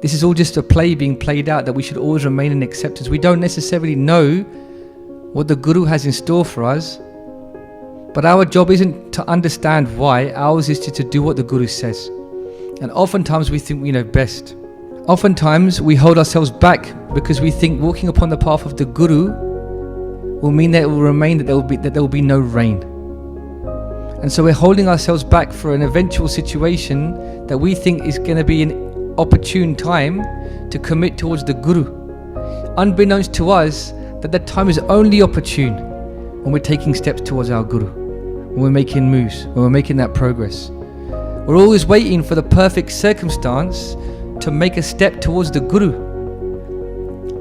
This is all just a play being played out, that we should always remain in acceptance. We don't necessarily know what the Guru has in store for us, but our job isn't to understand why. Ours is to do what the Guru says. And oftentimes we think we know best. Oftentimes we hold ourselves back because we think walking upon the path of the Guru will mean that it will remain, that there will be no rain. And so we're holding ourselves back for an eventual situation that we think is going to be an opportune time to commit towards the Guru, unbeknownst to us that that time is only opportune when we're taking steps towards our Guru, when we're making moves, when we're making that progress. We're always waiting for the perfect circumstance to make a step towards the Guru.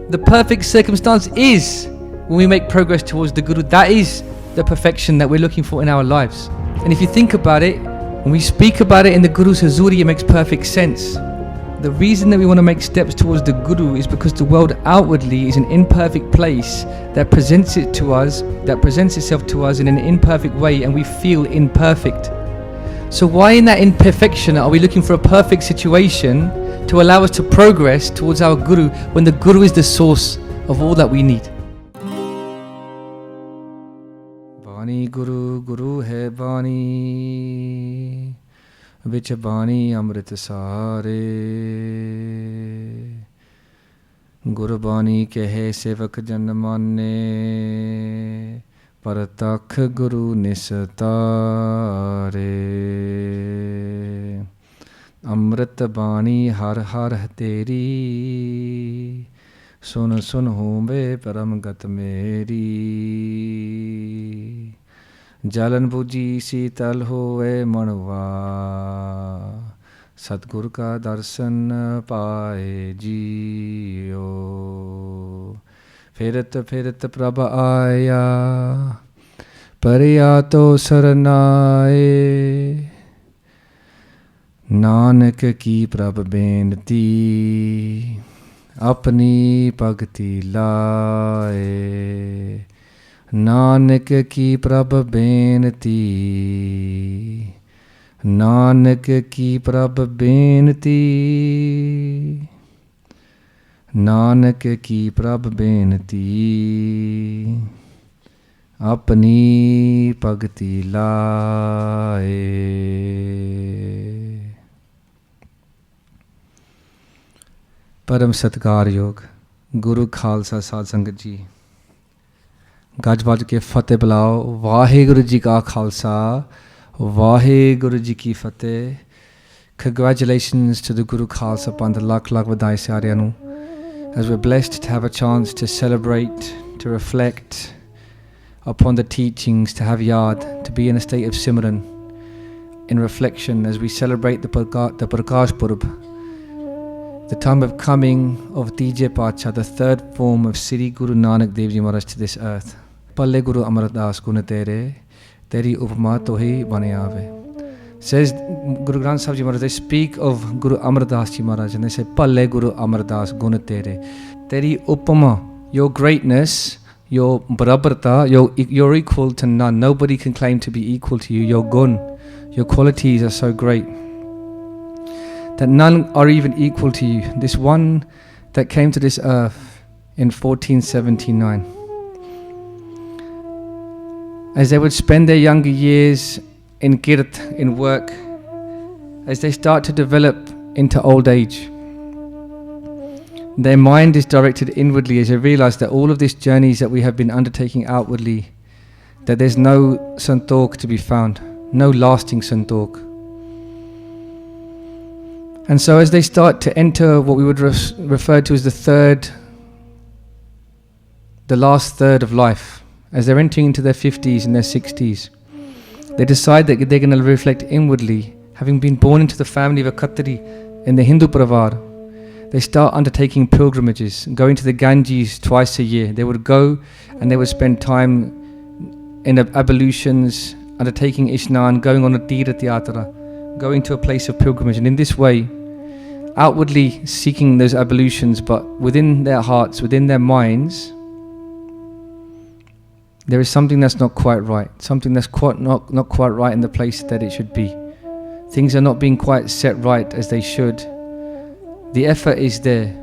The perfect circumstance is when we make progress towards the Guru. That is the perfection that we're looking for in our lives. And if you think about it, when we speak about it in the Guru's Hazuri, it makes perfect sense. The reason that we want to make steps towards the Guru is because the world outwardly is an imperfect place that presents itself to us in an imperfect way, and we feel imperfect. So why in that imperfection are we looking for a perfect situation to allow us to progress towards our Guru, when the Guru is the source of all that we need? Bani Guru, Guru hai Bani, vich Bani Amrit Sare, Guru Bani kehe sevak jan mane, Paratakh Guru Nisatare. Amrit Bani har har teri, Sun sun hobe param gat meri. Jalan buji sital hoye manwa, Satgur ka darshan paaye jiyo. Firat firat prabha aaya, Pariya to saranaye, Nanak ki prabh benti, Apni bhakti laye. Nanak ki prabh benti, Nanak ki prabh benti, Nanak ki prabh benti, Apni bhakti laye. Param Satgar Yog, Guru Khalsa Sad Sangat Ji, Gaj Baj ke Fateh Bulao, Vaheguru Ji ka Khalsa, Vaheguru Ji ki Fateh. Congratulations to the Guru Khalsa Panth, Lakh Lakh Vadai Saariਆਂ ਨੂੰ, as we're blessed to have a chance to celebrate, to reflect upon the teachings, to have yad, to be in a state of Simran, in reflection as we celebrate the Prakash Purab, the time of coming of Tije Pacha, the third form of Sri Guru Nanak Dev Ji Maharaj to this earth. Palle Guru Amar Das Gun Tere, Teri Upma Tohi Bane Aave. Says Guru Granth Sahib Ji Maharaj, they speak of Guru Amar Das Ji Maharaj and they say, Palle Guru Amar Das Gun Tere, Teri Upma, your greatness, your barabarta, you're equal to none. Nobody can claim to be equal to you. Your gun, your qualities are so great that none are even equal to you. This one that came to this earth in 1479, as they would spend their younger years in kirt, in work, as they start to develop into old age, their mind is directed inwardly as they realize that all of these journeys that we have been undertaking outwardly, that there's no santokh to be found, no lasting santokh. And so as they start to enter what we would refer to as the last third of life, as they're entering into their 50s and their 60s, they decide that they're going to reflect inwardly. Having been born into the family of a Khatri in the Hindu Parivar, they start undertaking pilgrimages, going to the Ganges twice a year. They would go and they would spend time in ablutions, undertaking Ishnan, going on a Tirath Yatra, going to a place of pilgrimage, and in this way, outwardly seeking those ablutions, but within their hearts, within their minds, there is something that's not quite right, something that's not quite right in the place that it should be. Things are not being quite set right as they should. The effort is there.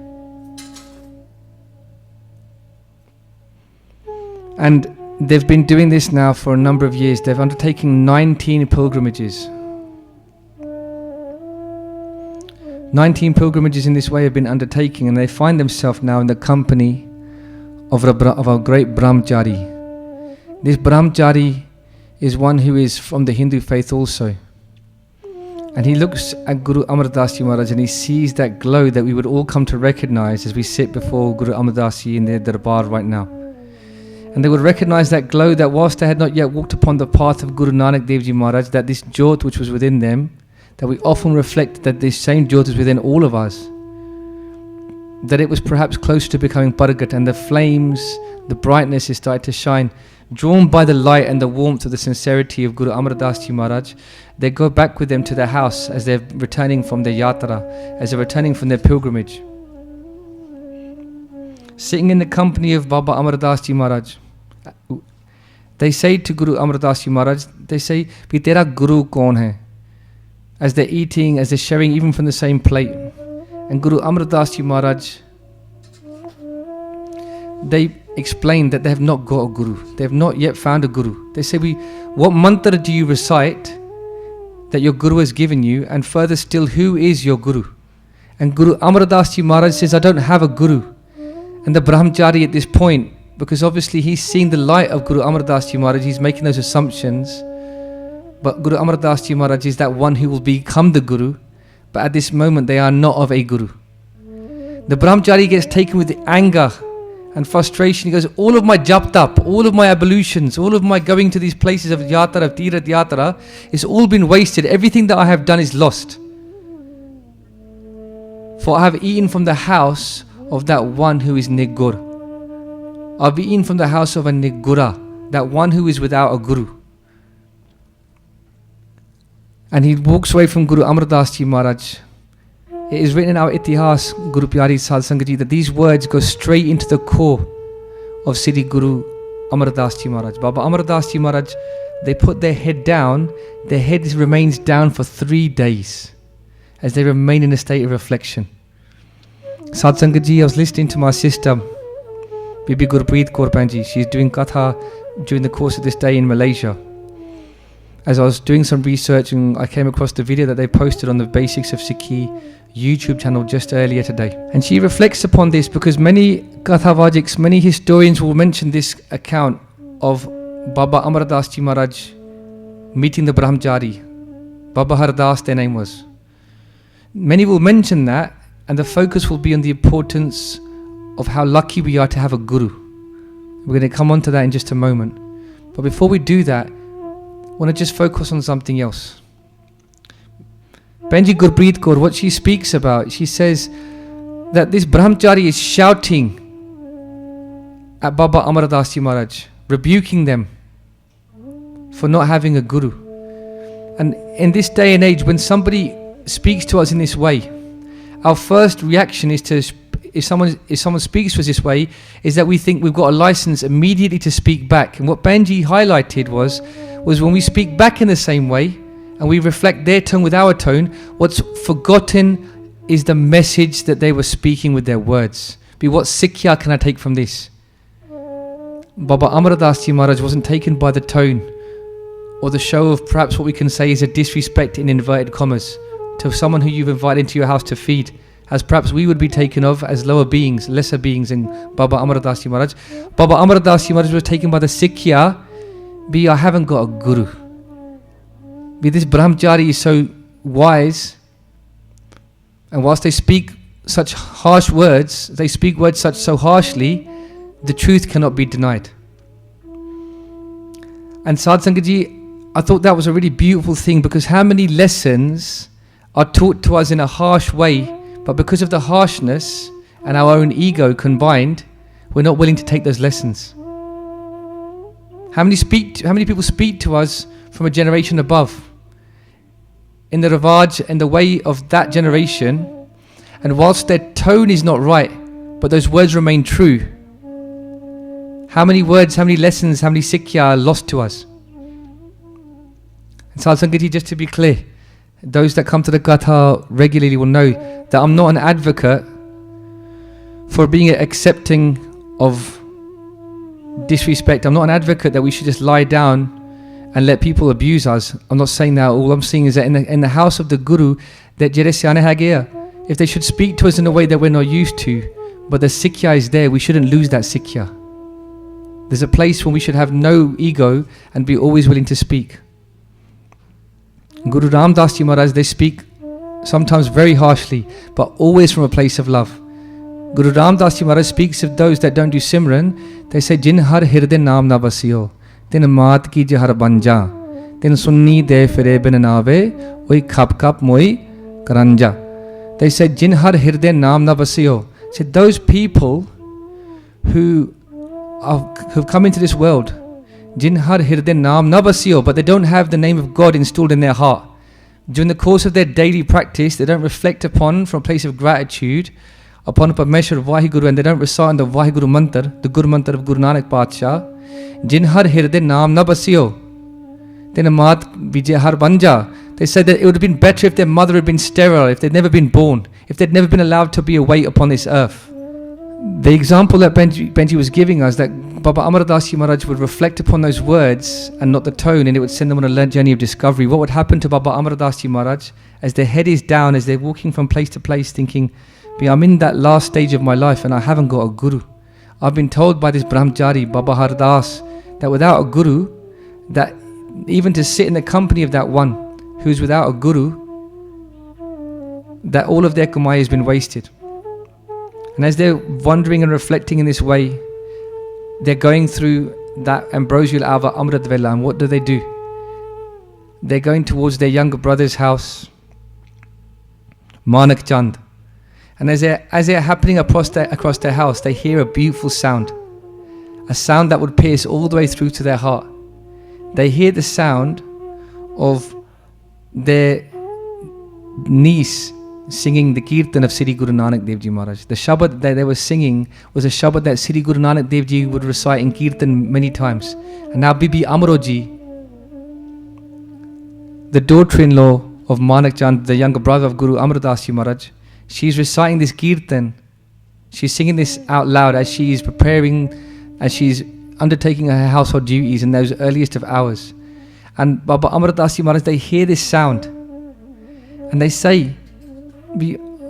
And they've been doing this now for a number of years. They've undertaken 19 pilgrimages. 19 pilgrimages in this way have been undertaken, and they find themselves now in the company of a great brahmachari. This brahmachari is one who is from the Hindu faith also. And he looks at Guru Amar Das Ji Maharaj and he sees that glow that we would all come to recognize as we sit before Guru Amar Das Ji in their darbar right now. And they would recognize that glow, that whilst they had not yet walked upon the path of Guru Nanak Dev Ji Maharaj, that this jyot which was within them, that we often reflect that this same jyot is within all of us, that it was perhaps close to becoming pargat, and the flames, the brightness is started to shine. Drawn by the light and the warmth of the sincerity of Guru Amar Das Ji Maharaj, they go back with them to their house as they're returning from their yatra, as they're returning from their pilgrimage. Sitting in the company of Baba Amar Das Ji Maharaj, they say to Guru Amar Das Ji Maharaj, they say, "Bhi tera guru kaun hai?" As they're eating, as they're sharing even from the same plate. And Guru Amar Das Ji Maharaj, they explain that they have not got a guru. They have not yet found a guru. They say, what mantra do you recite that your guru has given you? And further still, who is your guru? And Guru Amar Das Ji Maharaj says, I don't have a guru. And the brahmachari at this point, because obviously he's seeing the light of Guru Amar Das Ji Maharaj, he's making those assumptions. But Guru Amar Das Ji Maharaj is that one who will become the guru. But at this moment, they are not of a guru. The brahmachari gets taken with anger and frustration. He goes, all of my jap tap, all of my ablutions, all of my going to these places of yatra, of tirat yatra, it's all been wasted. Everything that I have done is lost. For I have eaten from the house of that one who is nigur. I've eaten from the house of a nigura, that one who is without a guru. And he walks away from Guru Amar Das Ji Maharaj. It is written in our Itihas, Guru Pyari Sadh Sangat Ji, that these words go straight into the core of Sikh Guru Amar Das Ji Maharaj. Baba Amar Das Ji Maharaj, they put their head down, their head remains down for 3 days as they remain in a state of reflection. Sadh Sangat Ji, I was listening to my sister, Bibi Gurprit Kaur Panji. She's doing katha during the course of this day in Malaysia. As I was doing some research, and I came across the video that they posted on the Basics of Sikhi YouTube channel just earlier today. And she reflects upon this because many Kathavajiks, many historians will mention this account of Baba Amar Das Ji Maharaj meeting the brahmachari. Baba Hardas their name was. Many will mention that, and the focus will be on the importance of how lucky we are to have a guru. We're going to come on to that in just a moment. But before we do that, I want to just focus on something else. Benji Gurprit Kaur, what she speaks about, she says that this brahmachari is shouting at Baba Amar Das Ji Maharaj, rebuking them for not having a guru. And in this day and age, when somebody speaks to us in this way, our first reaction is to, if someone speaks to us this way, is that we think we've got a license immediately to speak back. And what Benji highlighted was when we speak back in the same way and we reflect their tone with our tone, what's forgotten is the message that they were speaking with their words. But what Sikhya can I take from this? Baba Amar Das Ji Maharaj wasn't taken by the tone or the show of perhaps what we can say is a disrespect in inverted commas to someone who you've invited into your house to feed, as perhaps we would be taken of as lower beings, lesser beings in Baba Amar Das Ji Maharaj. Baba Amar Das Ji Maharaj was taken by the Sikhya, I haven't got a guru. This brahmachari is so wise, and whilst they speak such harsh words, they speak words so harshly, the truth cannot be denied. And Sadh Sangat Ji, I thought that was a really beautiful thing, because how many lessons are taught to us in a harsh way, but because of the harshness and our own ego combined, we're not willing to take those lessons. How many people speak to us from a generation above, in the Ravaj and the way of that generation, and whilst their tone is not right, but those words remain true, how many words, how many lessons, how many Sikhya are lost to us? And Sadh Sangat Ji, just to be clear, Those that come to the Gatha regularly will know that I'm not an advocate for being accepting of disrespect. I'm not an advocate that we should just lie down and let people abuse us. I'm not saying that. All I'm saying is that in the house of the Guru, that if they should speak to us in a way that we're not used to, but the Sikhya is there, we shouldn't lose that Sikhya. There's a place where we should have no ego and be always willing to speak. Guru Ram Das Ji Maharaj, they speak sometimes very harshly, but always from a place of love. Guru Ram Das Ji Maharaj speaks of those that don't do Simran. They say, Jin har hirde naam na basiyo, tin maat ki je har banja, tin sunni de fire bin naave, oi khap khap moi karanja. They said, Jin har hirde naam na basiyo. Said those people who've come into this world, Jin har hirde naam na basiyo, but they don't have the name of God installed in their heart. During the course of their daily practice, they don't reflect upon, from a place of gratitude, upon a measure of Vaheguru, and they don't recite the Vaheguru mantra, the Guru mantra of Guru Nanak Padshah. Jin har hirde naam na basiyo, then maat vijay har banja. They said that it would have been better if their mother had been sterile, if they'd never been born, if they'd never been allowed to be a weight upon this earth. The example that Benji was giving us, that Baba Amar Das Ji Maharaj would reflect upon those words and not the tone, and it would send them on a journey of discovery. What would happen to Baba Amar Das Ji Maharaj as their head is down, as they're walking from place to place thinking, I'm in that last stage of my life and I haven't got a Guru. I've been told by this Brahmachari, Baba Hardas, that without a Guru, that even to sit in the company of that one who's without a Guru, that all of their Kamai has been wasted. And as they're wondering and reflecting in this way, they're going through that ambrosial hour, Amrit Vela, and what do? They're going towards their younger brother's house, Manak Chand. And as they're happening across their house, they hear a beautiful sound, a sound that would pierce all the way through to their heart. They hear the sound of their niece singing the Kirtan of Sri Guru Nanak Dev Ji Maharaj. The Shabad that they were singing was a Shabad that Sri Guru Nanak Dev Ji would recite in Kirtan many times. And now Bibi Amro Ji, the daughter-in-law of Manak Chand, the younger brother of Guru Amar Das Ji Maharaj, she's reciting this Kirtan. She's singing this out loud as she is preparing, as she's undertaking her household duties in those earliest of hours. And Baba Amar Das Ji Maharaj, they hear this sound and they say,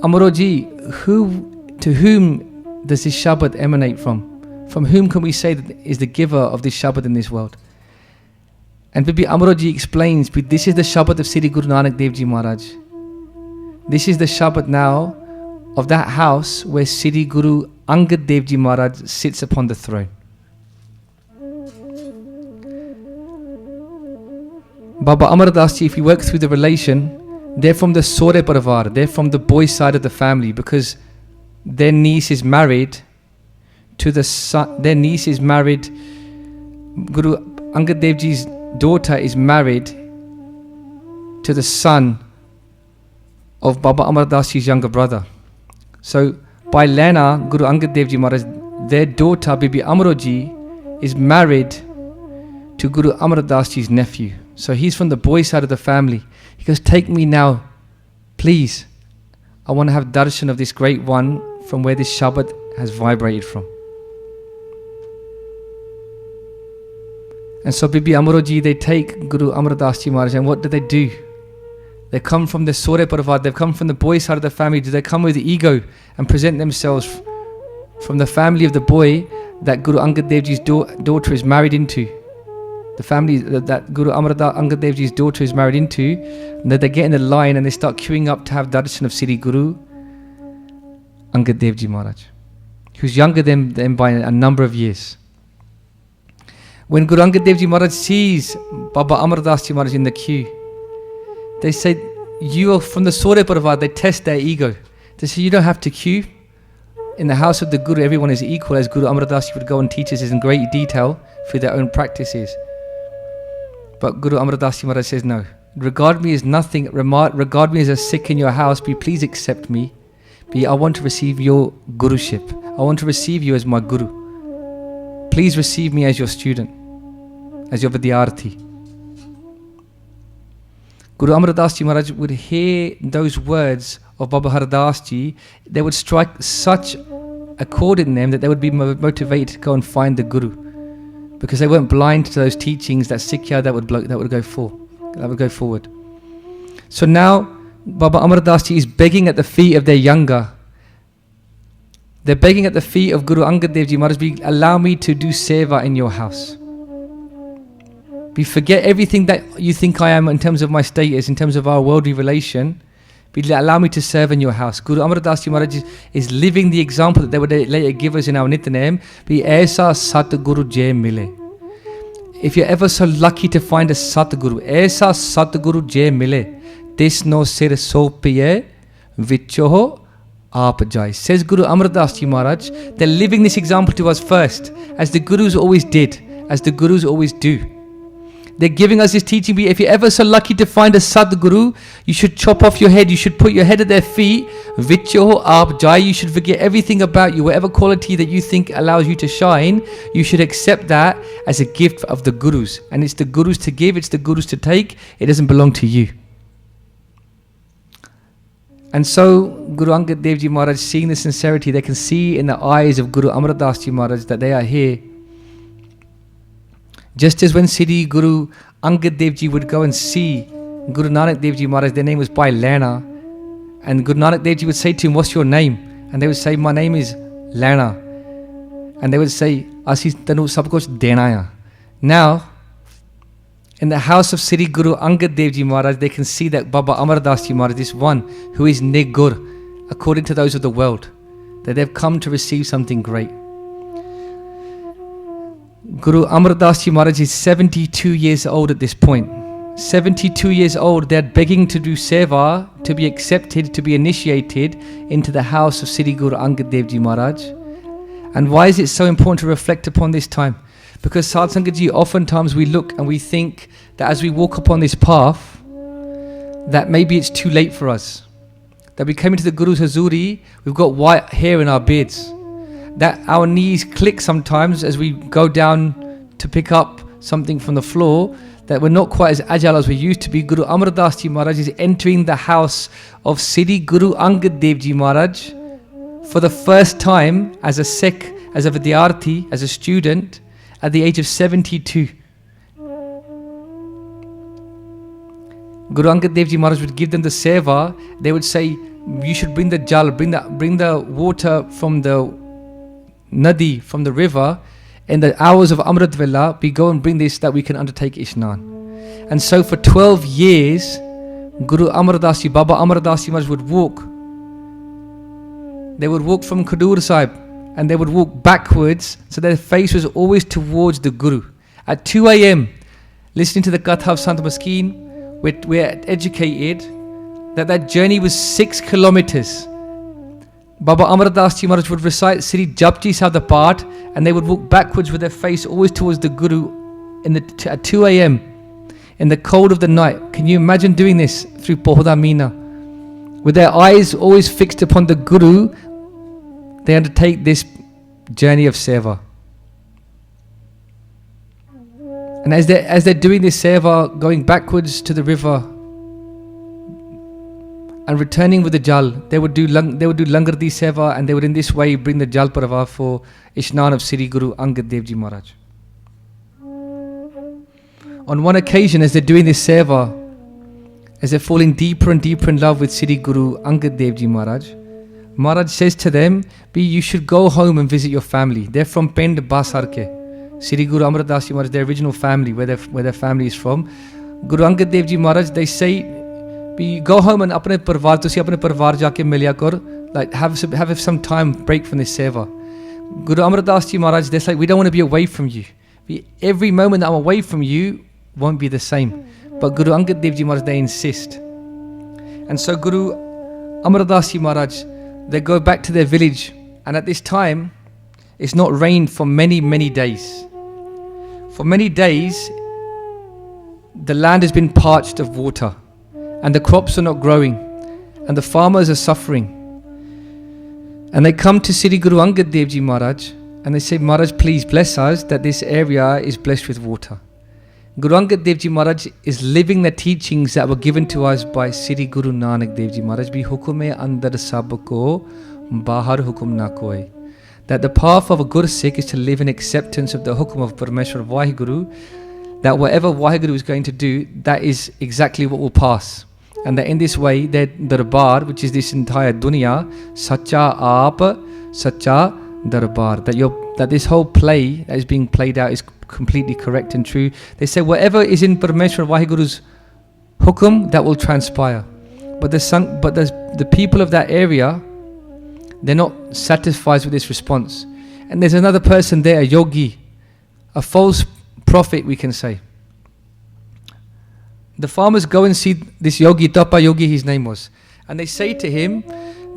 Amro Ji, to whom does this Shabad emanate from? From whom can we say that is the giver of this Shabad in this world? And Bibi Amro Ji explains, this is the Shabad of Sri Guru Nanak Dev Ji Maharaj. This is the Shabad now of that house where Sri Guru Angad Dev Ji Maharaj sits upon the throne. Baba Amar Das Ji, if you work through the relation, they're from the Sore Parivar, they're from the boy side of the family, because their niece is married to the son, Guru Angad Dev Ji's daughter is married to the son of Baba Amar Das Ji's younger brother. So by Lena, Guru Angad Dev Ji Maharaj, their daughter Bibi Amro Ji is married to Guru Amar Das Ji's nephew. So he's from the boy side of the family. He goes, take me now, please. I want to have darshan of this great one from where this Shabad has vibrated from. And so Bibi Amro Ji, they take Guru Amar Das Ji Maharaj, and what do? They come from the Sore Parivar, they've come from the boy side of the family. Do they come with ego and present themselves from the family of the boy that Guru Angad Dev Ji's daughter is married into? The family that Guru Angad Dev Ji's daughter is married into, and that they get in the line and they start queuing up to have darshan of Sri Guru Angad Dev Ji Maharaj, who's younger than them by a number of years. When Guru Angad Dev Ji Maharaj sees Baba Amar Das Ji Maharaj in the queue, they say, you are from the Sore Parivar. They test their ego. They say, you don't have to queue. In the house of the Guru, everyone is equal, as Guru Amar Das Ji would go and teach us in great detail through their own practices. But Guru Amar Das Ji Maharaj says, no. Regard me as nothing. Regard me as a Sikh in your house. Please accept me. I want to receive your Guruship. I want to receive you as my Guru. Please receive me as your student, as your Vidyarthi. Guru Amar Das Ji Maharaj would hear those words of Baba Hardas Ji, they would strike such a chord in them that they would be motivated to go and find the Guru, because they weren't blind to those teachings, that Sikhya that would go forward. So now Baba Amar Das Ji is begging at the feet of their younger. They're begging at the feet of Guru Angad Dev Ji Maharaj, allow me to do seva in your house. Forget everything that you think I am in terms of my status, in terms of our worldly relation. Allow me to serve in your house. Guru Amar Das Ji Maharaj is living the example that they would later give us in our Nitnem. Aisa Sat Guru Jai Mile. If you're ever so lucky to find a Sat Guru, Aisa Sat Guru Jai Mile. This no sir so piye vichoho aap jai. Says Guru Amar Das Ji Maharaj. They're living this example to us first, as the Gurus always did, as the Gurus always do. They're giving us this teaching. If you're ever so lucky to find a Sadguru, you should chop off your head. You should put your head at their feet. Vicho aap jai. You should forget everything about you. Whatever quality that you think allows you to shine, you should accept that as a gift of the Gurus. And it's the Gurus to give, it's the Gurus to take. It doesn't belong to you. And so Guru Angad Dev Ji Maharaj, seeing the sincerity, they can see in the eyes of Guru Amar Das Ji Maharaj that they are here. Just as when Siddhi Guru Angad Dev Ji would go and see Guru Nanak Dev Ji Maharaj, their name was Bhai Lena, and Guru Nanak Dev Ji would say to him, what's your name? And they would say, my name is Lena. And they would say, Asi tanu sab kuch dena hai. Now, in the house of Siddhi Guru Angad Dev Ji Maharaj, they can see that Baba Amar Das Ji Maharaj, this one who is Nigur, according to those of the world, that they've come to receive something great. Guru Amar Das Ji Maharaj is 72 years old at this point. 72 years old, they're begging to do seva, to be accepted, to be initiated into the house of Siddhi Guru Angad Dev Ji Maharaj. And why is it so important to reflect upon this time? Because Sadh Sangat Ji, oftentimes we look and we think that as we walk upon this path, that maybe it's too late for us. That we came into the Guru's Hazuri, we've got white hair in our beards. That our knees click sometimes as we go down to pick up something from the floor, that we're not quite as agile as we used to be. Guru Amar Das Ji Maharaj is entering the house of Siddhi Guru Angad Dev Ji Maharaj for the first time as a Sikh, as a Vidyarthi, as a student, at the age of 72. Guru Angad Dev Ji Maharaj would give them the seva. They would say, you should bring the jal, bring the water from the Nadi, from the river, in the hours of Amrit Vela, we go and bring this that we can undertake Ishnan. And so for 12 years, Guru Amar Das Ji, Baba Amar Das Ji Maharaj would walk. They would walk from Khadur Sahib and they would walk backwards, so their face was always towards the Guru. At 2 a.m, listening to the Katha of Sant Maskeen, we're educated that journey was 6 kilometers. Baba Amar Das Ji Maharaj would recite Sri Japji Sahib the part, and they would walk backwards with their face always towards the Guru at 2 a.m. in the cold of the night. Can you imagine doing this through Pohoda Meena? With their eyes always fixed upon the Guru, they undertake this journey of seva. And as they're doing this seva, going backwards to the river and returning with the jal, they would do langar di seva, and they would in this way bring the jal parava for Ishnan of Siddhi Guru Angad Dev Ji Maharaj. On one occasion, as they're doing this seva, as they're falling deeper and deeper in love with Siddhi Guru Angad Dev Ji Maharaj, Maharaj says to them, you should go home and visit your family. They're from Pend Basarke. Siddhi Guru Amar Das Ji Maharaj, their original family, where their family is from. Guru Angad Dev Ji Maharaj, they say, go home and apne parvar, tusi apne parvar jaake milya kar, like have some time break from this seva. Guru Amar Das Ji Maharaj, they're like, we don't want to be away from you. Every moment that I'm away from you won't be the same. But Guru Angad Dev Ji Maharaj, they insist. And so Guru Amar Das Ji Maharaj, they go back to their village, and at this time it's not rained for many, many days. For many days the land has been parched of water, and the crops are not growing, and the farmers are suffering. And they come to Siddhi Guru Angad Dev Ji Maharaj and they say, Maharaj, please bless us that this area is blessed with water. Guru Angad Dev Ji Maharaj is living the teachings that were given to us by Sri Guru Nanak Dev Ji Maharaj. Bhi hukume andar sab ko, bahar hukum na koi. That the path of a good Sikh is to live in acceptance of the hukum of Parameshwar Vaheguru, that whatever Vaheguru is going to do, that is exactly what will pass. And that in this way, that darbar, which is this entire dunya, sacha aap, sacha darbar, that this whole play that is being played out is completely correct and true. They say whatever is in Parameshwar Vaheguru's hukum, that will transpire. But the people of that area, they're not satisfied with this response. And there's another person there, a yogi, a false prophet, we can say. The farmers go and see this yogi, Tapa Yogi his name was, and they say to him,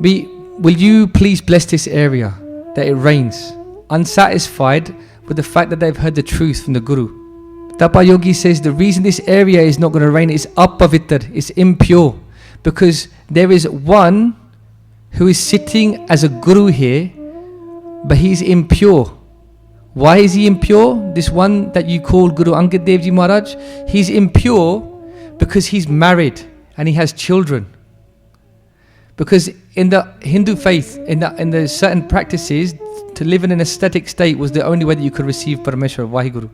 will you please bless this area, that it rains? Unsatisfied with the fact that they've heard the truth from the Guru. Tapa Yogi says the reason this area is not going to rain is apavitr, it's impure, because there is one who is sitting as a Guru here, but he's impure. Why is he impure? This one that you call Guru Angad Dev Ji Maharaj, he's impure because he's married and he has children. Because in the Hindu faith, in the certain practices, to live in an aesthetic state was the only way that you could receive Parameshwar Vaheguru.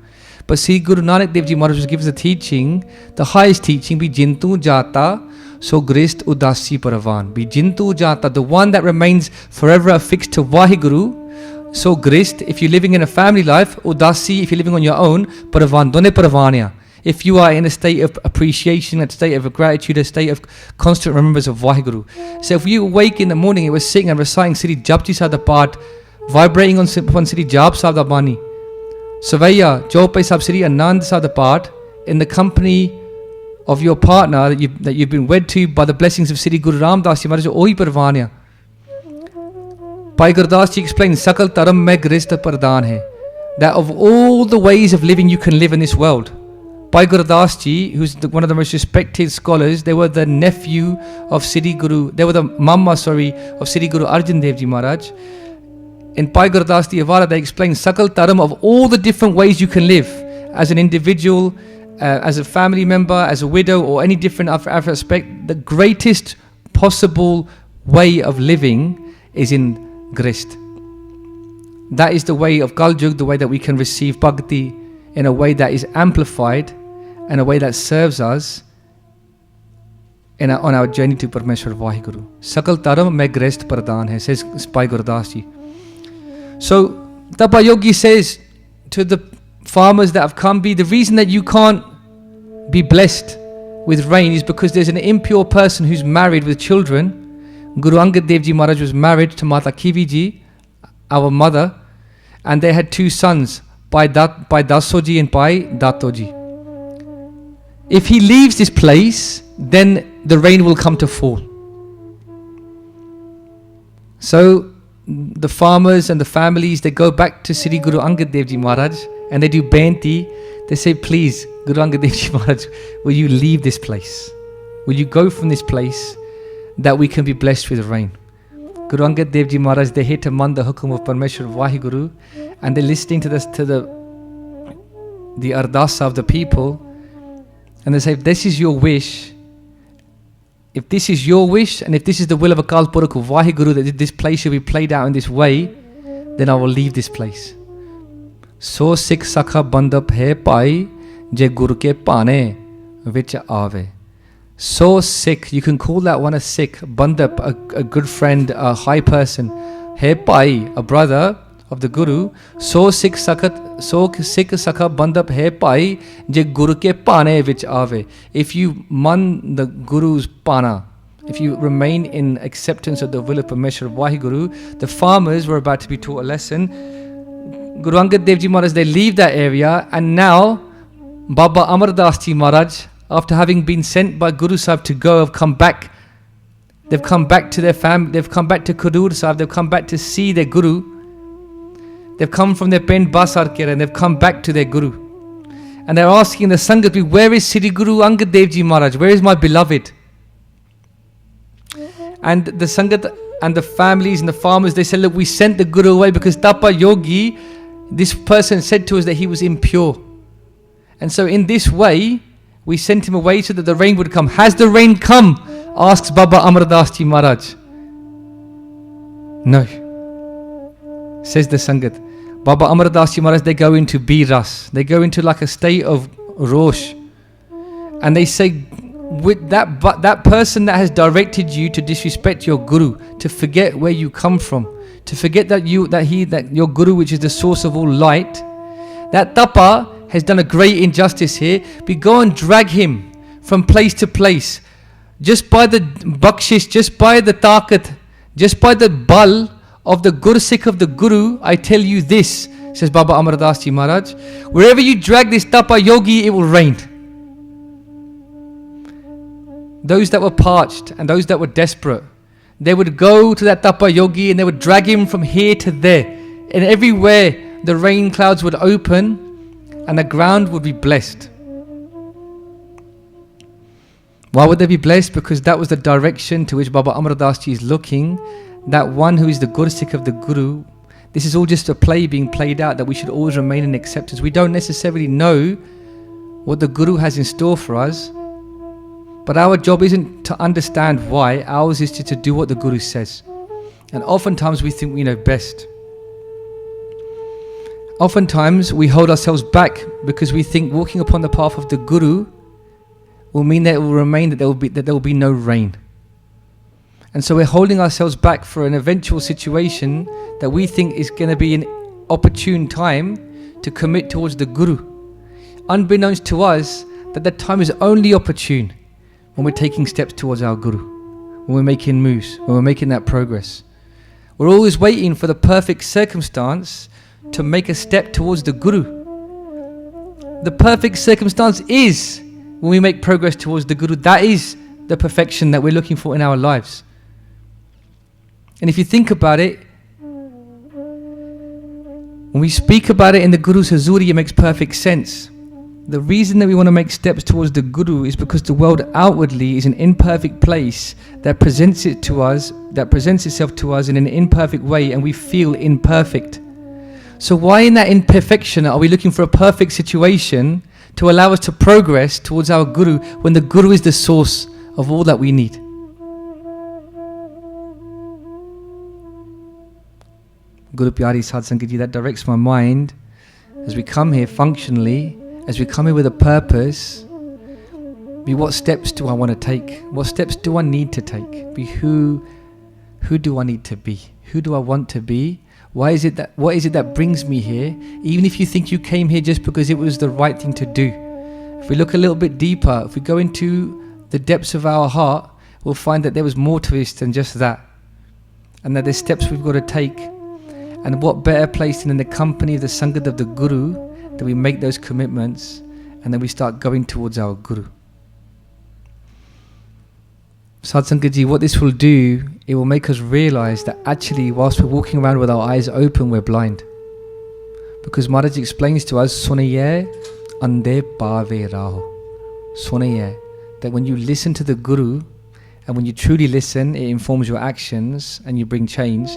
But see, Guru Nanak Dev Ji Maharaj gives the teaching, the highest teaching, be jintu jata, so grist udasi paravan. Be jintu jata, the one that remains forever affixed to Vaheguru. So grist, if you're living in a family life, udasi, if you're living on your own, paravan, done paravanya. If you are in a state of appreciation, a state of gratitude, a state of constant remembrance of Vaheguru. So if you awake in the morning, it was sitting and reciting Sri Japji Sahib the part, vibrating on Sri Jap Sahib the Bani. Savaya, Jopai Sahib Sri Anand Sahib the part, in the company of your partner that you've been wed to by the blessings of Sri Guru Amar Das Ji Maharaj, Ohi Parvanya. Bhai Gurdas Ji explains, Sakal Taram mein grista pardhan hai. That of all the ways of living you can live in this world. Bhai Gurdas Ji, who's one of the most respected scholars, they were the nephew of Sri Guru, they were the mamma, of Sri Guru Arjan Dev Ji Maharaj. In Bhai Gurdas Ji Avara, they explain Sakal Taram, of all the different ways you can live as an individual, as a family member, as a widow, or any different aspect, the greatest possible way of living is in grist. That is the way of Kaljug, the way that we can receive bhakti in a way that is amplified and a way that serves us on our journey to Parameshwar Vaheguru. Sakal Taram mein grist pardhan hai, says Bhai Gurdas Ji. So Tapa Yogi says to the farmers that have come, the reason that you can't be blessed with rain is because there's an impure person who's married with children. Guru Angad Dev Ji Maharaj was married to Mata Kivi Ji, our mother, and they had two sons, Bhai Datu Ji and Bhai Datu Ji. If he leaves this place, then the rain will come to fall. So the farmers and the families, they go back to Sri Guru Angad Dev Ji Maharaj and they do benti. They say, please, Guru Angad Dev Ji Maharaj, will you leave this place? Will you go from this place that we can be blessed with rain? Guru Angad Dev Ji Maharaj, they hit among the hukum of Parameshwar Vaheguru, and they're listening to the ardasa of the people, and they say, if this is your wish, if this is your wish, and if this is the will of Akal Purakh of Vaheguru, that this place should be played out in this way, then I will leave this place. So Sikh Sakha bandap hai pai, je Guru ke pane vich aave. So Sikh, you can call that one a Sikh, bandap, a good friend, a high person. Hai pai, a brother of the Guru. So Sikh Sakha bandap hai pai, je Guru ke pane vich aave. If you man the Guru's pana, if you remain in acceptance of the will of Parameshwar Vaheguru, the farmers were about to be taught a lesson. Guru Angad Dev Ji Maharaj, they leave that area, and now Baba Amar Das Ji Maharaj, after having been sent by Guru Sahib to go, have come back. They've come back to their family, they've come back to Khadur Sahib, they've come back to see their Guru. They've come from their pen Basar Kira and they've come back to their Guru. And they're asking the Sangat, where is Sri Guru Angad Dev Ji Maharaj? Where is my beloved? And the Sangat and the families and the farmers, they said, look, we sent the Guru away because Tapa Yogi, this person said to us that he was impure. And so in this way, we sent him away so that the rain would come. Has the rain come? Asks Baba Amro Das Ji Maharaj. No. Says the Sangat. Baba Amar Das Ji Maharaj, they go into Biras. They go into like a state of Rosh. And they say, with that person that has directed you to disrespect your Guru, to forget where you come from, to forget that your Guru, which is the source of all light, that Tapa has done a great injustice here. We go and drag him from place to place, just by the bakshish, just by the taqat, just by the bal of the Gursikh of the Guru. I tell you this, says Baba Amar Das Ji Maharaj, wherever you drag this Tapa yogi, it will rain. Those that were parched and those that were desperate, they would go to that Tapa yogi and they would drag him from here to there. And everywhere the rain clouds would open and the ground would be blessed. Why would they be blessed? Because that was the direction to which Baba Amar Das Ji is looking. That one who is the Gursikh of the Guru. This is all just a play being played out, that we should always remain in acceptance. We don't necessarily know what the Guru has in store for us, but our job isn't to understand why. Ours is to do what the Guru says. And oftentimes we think we know best. Oftentimes we hold ourselves back because we think walking upon the path of the Guru will mean that it will remain, that there will be no rain. And so we're holding ourselves back for an eventual situation that we think is going to be an opportune time to commit towards the Guru. Unbeknownst to us, that time is only opportune when we're taking steps towards our Guru, when we're making moves, when we're making that progress. We're always waiting for the perfect circumstance to make a step towards the Guru. The perfect circumstance is when we make progress towards the Guru. That is the perfection that we're looking for in our lives. And if you think about it, when we speak about it in the Guru's Hazuri, it makes perfect sense. The reason that we want to make steps towards the Guru is because the world outwardly is an imperfect place that presents itself to us in an imperfect way, and we feel imperfect. So why in that imperfection are we looking for a perfect situation to allow us to progress towards our Guru, when the Guru is the source of all that we need? Guru Pyari Sad Sangat Ji, that directs my mind as we come here functionally, as we come here with a purpose. Be what steps do I want to take? What steps do I need to take? Be who do I need to be? Who do I want to be? What is it that brings me here? Even if you think you came here just because it was the right thing to do, if we look a little bit deeper, if we go into the depths of our heart, we'll find that there was more to it than just that, and that there's steps we've got to take. And what better place than in the company of the Sangat of the Guru that we make those commitments and then we start going towards our Guru. Sad Sangat Ji, what this will do, it will make us realize that actually whilst we're walking around with our eyes open, we're blind. Because Maharaj explains to us, Soneye ande pave raho. Soneye, that when you listen to the Guru, and when you truly listen, it informs your actions and you bring change.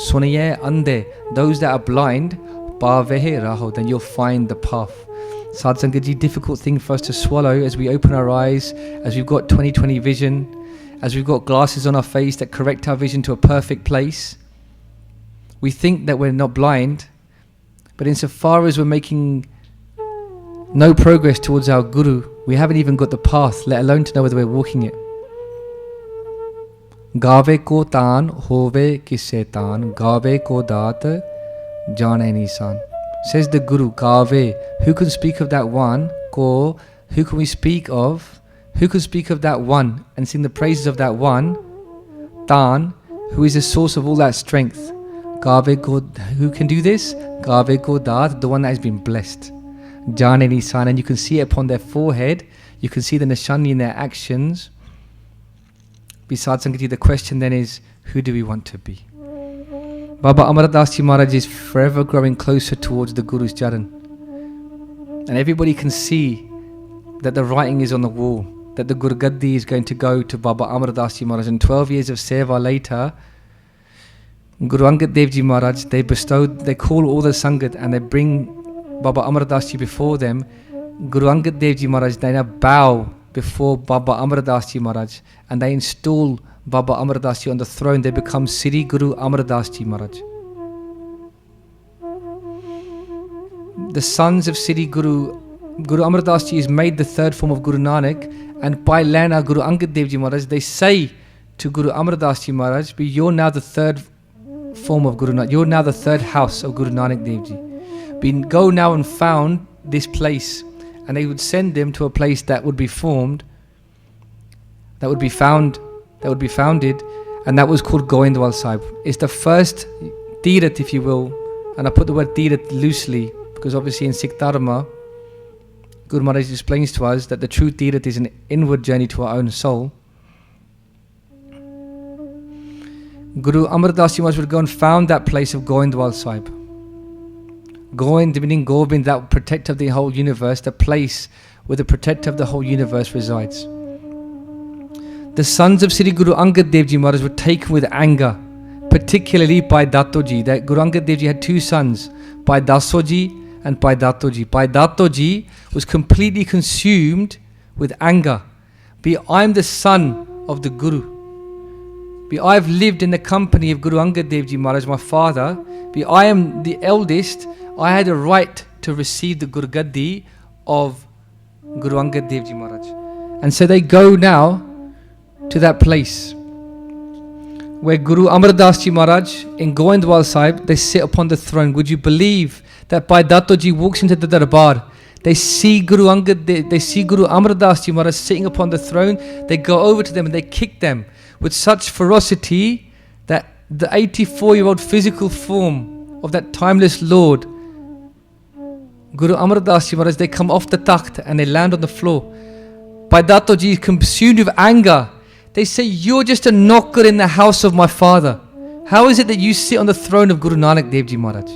Soneye ande, those that are blind, pave raho, then you'll find the path. Sad Sangat Ji, difficult thing for us to swallow as we open our eyes, as we've got 20/20 vision, as we've got glasses on our face that correct our vision to a perfect place. We think that we're not blind, but insofar as we're making no progress towards our Guru, we haven't even got the path, let alone to know whether we're walking it. Gave ko taan hove kisse taan, gave ko daat jane nisan. Says the Guru, Gave, who can speak of that one? Ko, who can we speak of? Who can speak of that one and sing the praises of that one? Taan, who is the source of all that strength. Gave ko, who can do this? Gave ko daat, the one that has been blessed. Jane nisan, and you can see it upon their forehead. You can see the nishani in their actions. Besides Sangat Ji, the question then is, who do we want to be? Baba Amar Das Ji Maharaj is forever growing closer towards the Guru's Charan. And everybody can see that the writing is on the wall, that the Gurgaddi is going to go to Baba Amar Das Ji Maharaj. And 12 years of Seva later, Guru Angad Dev Ji Maharaj, they call all the Sangat and they bring Baba Amar Das Ji before them, Guru Angad Dev Ji Maharaj, they now bow before Baba Amro Das Ji Maharaj and they install Baba Amro Das Ji on the throne. They become Sri Guru Amar Das Ji Maharaj. The sons of Sri Guru Amar Das Ji is made the third form of Guru Nanak, and by Lana Guru Angad Dev Ji Maharaj, they say to Guru Amar Das Ji Maharaj, you're now the third form of Guru Nanak, you're now the third house of Guru Nanak Dev Ji. Go now and found this place, and they would send them to a place that would be formed, that would be founded, and that was called Goindwal Sahib. It's the first Tirat, if you will, and I put the word Tirat loosely because obviously in Sikh Dharma, Guru Maharaj explains to us that the true Tirat is an inward journey to our own soul. Guru Amar Das Ji Maharaj would go and found that place of Goindwal Sahib. Goind meaning Gobind, that protector of the whole universe, the place where the protector of the whole universe resides. The sons of Sri Guru Angad Dev Ji Maharaj were taken with anger, particularly Bhai Datu Ji. That Guru Angad Dev Ji had two sons, Bhai Datu Ji and Bhai Datu Ji. Bhai Datu Ji was completely consumed with anger. I'm the son of the Guru. I've lived in the company of Guru Angad Dev Ji Maharaj, my father. I am the eldest. I had a right to receive the Gurgaddi of Guru Angad Dev Ji Maharaj. And so they go now to that place where Guru Amar Das Ji Maharaj in Goindwal Sahib, they sit upon the throne. Would you believe that Bhai Datu Ji walks into the darbar? They see Guru Amar Das Ji Maharaj sitting upon the throne. They go over to them and they kick them with such ferocity that the 84-year-old physical form of that timeless Lord, Guru Amar Das Ji Maharaj, they come off the takht and they land on the floor. Bhai Datu Ji is consumed with anger. They say, you're just a knocker in the house of my father. How is it that you sit on the throne of Guru Nanak Dev Ji Maharaj?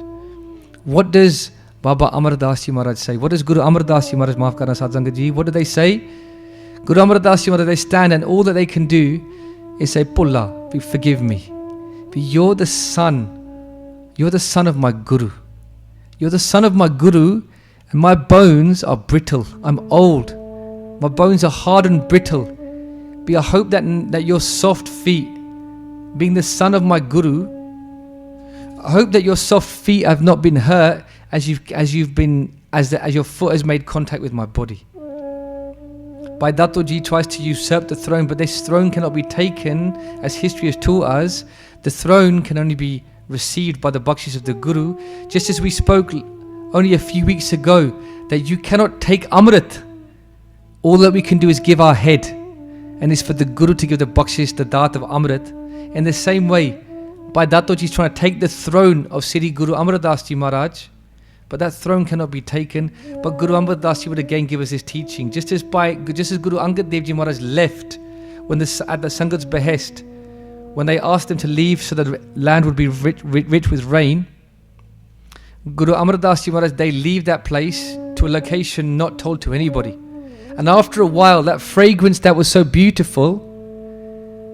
What does Baba Amar Das Ji Maharaj say? What does Guru Amar Das Ji Maharaj, maaf karna Sad Sangat Ji, what do they say? Guru Amar Das Ji Maharaj, they stand and all that they can do is say, Pulla, forgive me. But you're the son of my Guru. You're the son of my Guru, and my bones are brittle. I'm old. My bones are hard and brittle. But I hope that your soft feet, being the son of my Guru, I hope that your soft feet have not been hurt as your foot has made contact with my body. Bhai Datu Ji tries to usurp the throne, but this throne cannot be taken, as history has taught us. The throne can only be received by the bakshis of the Guru. Just as we spoke only a few weeks ago, that you cannot take Amrit. All that we can do is give our head, and it's for the Guru to give the bakshis, the daat of Amrit. In the same way, Bhai Datu Ji is trying to take the throne of Sri Guru Amar Das Ji Maharaj, but that throne cannot be taken. But Guru Amar Das Ji would again give us his teaching. Just as Guru Angad Dev Ji Maharaj left at the Sangat's behest, when they asked him to leave so that the land would be rich with rain, Guru Amar Das Ji Maharaj, they leave that place to a location not told to anybody. And after a while, that fragrance that was so beautiful,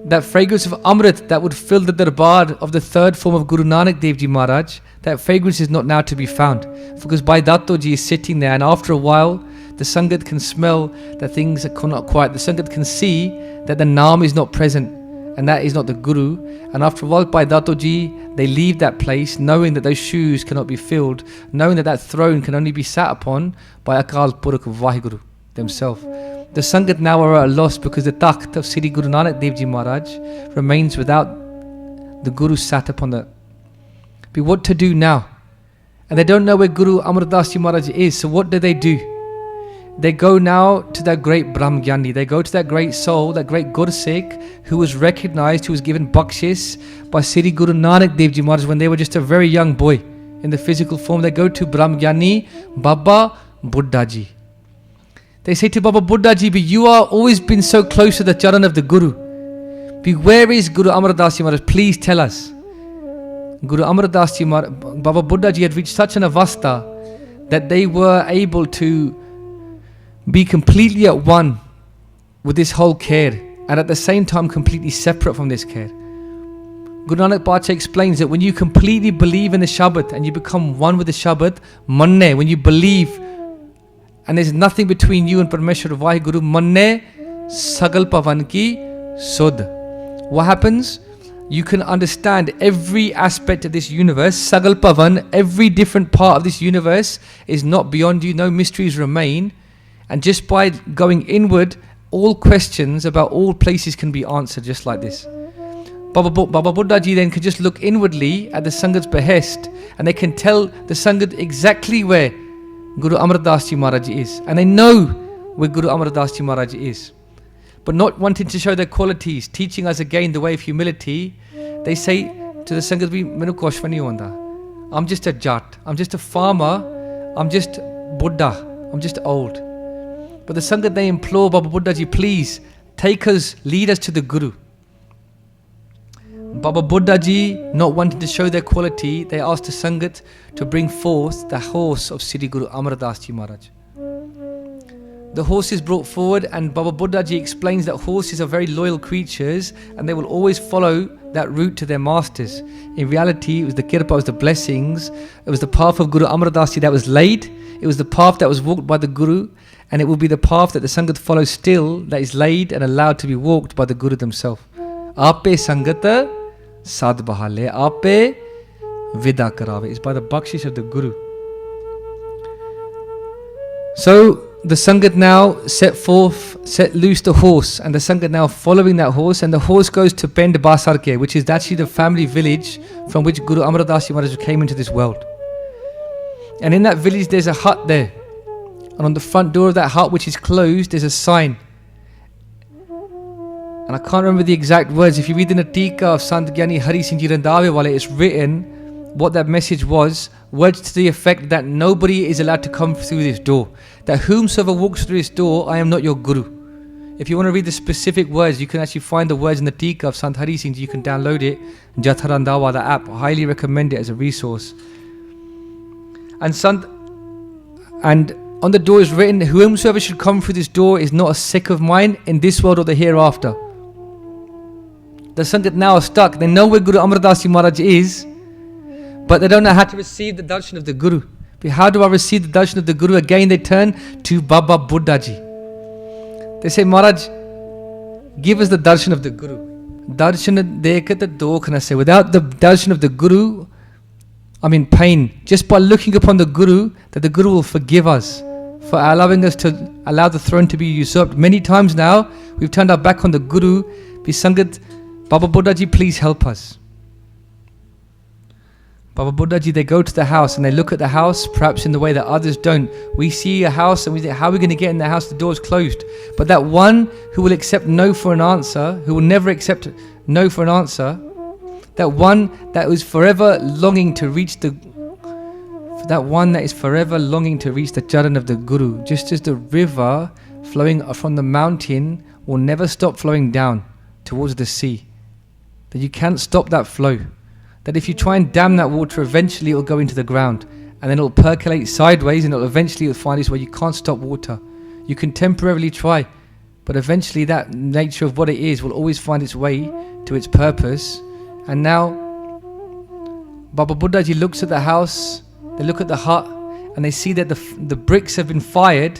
that fragrance of Amrit that would fill the darbar of the third form of Guru Nanak Dev Ji Maharaj, that fragrance is not now to be found. Because Bhai Datu Ji is sitting there, and after a while, the Sangat can smell that things are not quiet. The Sangat can see that the Naam is not present, and that is not the Guru. And after a while, Bhai Datu Ji, they leave that place, knowing that those shoes cannot be filled, knowing that that throne can only be sat upon by Akal Purakh Vaheguru themselves. The Sangat now are at a loss because the takht of Sri Guru Nanak Dev Ji Maharaj remains without the Guru sat upon the. But what to do now? And they don't know where Guru Amar Das Ji Maharaj is, so what do? They go now to that great Brahmgyani, they go to that great soul, that great Gursikh, who was recognized, who was given bakshis by Sri Guru Nanak Dev Ji Maharaj when they were just a very young boy in the physical form. They go to Brahmgyani, Baba Buddha Ji. They say to Baba Buddha Ji, but you are always been so close to the charan of the Guru. But where is Guru Amar Das Ji Maharaj? Please tell us. Guru Amar Das Ji Maharaj, Baba Buddha Ji had reached such an avastha that they were able to be completely at one with this whole care, and at the same time completely separate from this care. Guru Nanak Pacha explains that when you completely believe in the Shabad and you become one with the Shabad, manne, when you believe and there's nothing between you and Parmeshwar. Vaheguru manne sagal pavan ki sud. What happens? You can understand every aspect of this universe. Sagal pavan, every different part of this universe is not beyond you. No mysteries remain. And just by going inward, all questions about all places can be answered just like this. Baba Buddha Ji then can just look inwardly at the Sangat's behest, and they can tell the Sangat exactly where Guru Amar Das Ji Maharaj is. And they know where Guru Amar Das Ji Maharaj is. But not wanting to show their qualities, teaching us again the way of humility, they say to the Sangat, I'm just a Jat, I'm just a farmer, I'm just Buddha, I'm just old. But the Sangat, they implore Baba Buddha Ji, please take us, lead us to the Guru. Baba Buddha Ji, not wanting to show their quality, they asked the Sangat to bring forth the horse of Sri Guru Amar Das Ji Maharaj. The horse is brought forward, and Baba Buddha Ji explains that horses are very loyal creatures and they will always follow that route to their masters. In reality, it was the kirpa, it was the blessings, it was the path of Guru Amar Das Ji that was laid, it was the path that was walked by the Guru, and it will be the path that the Sangat follows still, that is laid and allowed to be walked by the Guru themselves. Ape Sangata Sad Bahale, Ape Vida Karave. It's by the bakshish of the Guru. So the Sangat now set loose the horse, and the Sangat now following that horse, and the horse goes to Pend Basarke, which is actually the family village from which Guru Amar Das Ji Maharaj came into this world. And in that village there's a hut there, and on the front door of that hut, which is closed, there's a sign. And I can't remember the exact words. If you read the Natika of Sant Gyani Hari Singh Ji Randhawe Wale, it's written what that message was. Words to the effect that nobody is allowed to come through this door. That whomsoever walks through this door, I am not your Guru. If you want to read the specific words, you can actually find the words in the Tika of Sant Hari Singh Ji. You can download it. Jatha Randhawa, the app. I highly recommend it as a resource. And on the door is written, whomsoever should come through this door is not a Sikh of mine in this world or the hereafter. The Sangat now are stuck. They know where Guru Amar Das Ji Maharaj is, but they don't know how to receive the darshan of the Guru. But how do I receive the darshan of the Guru? Again they turn to Baba Buddha Ji. They say, Maharaj, give us the darshan of the Guru. Darshan dekhat dokh na se. Without the darshan of the Guru, I'm in pain. Just by looking upon the Guru, that the Guru will forgive us for allowing us to allow the throne to be usurped. Many times now, we've turned our back on the Guru. Be Sangat, Baba Buddha Ji, please help us. Baba Buddha Ji, they go to the house and they look at the house, perhaps in the way that others don't. We see a house and we think, how are we going to get in the house? The door's closed. But that one who will accept no for an answer, who will never accept no for an answer, that one that is forever longing to reach the charan of the Guru, just as the river flowing from the mountain will never stop flowing down towards the sea. That you can't stop that flow. That if you try and dam that water, eventually it will go into the ground, and then it will percolate sideways, and it'll find its way. You can't stop water. You can temporarily try, but eventually that nature of what it is will always find its way to its purpose. And now Baba Buddha Ji looks at the house, they look at the hut, and they see that the bricks have been fired.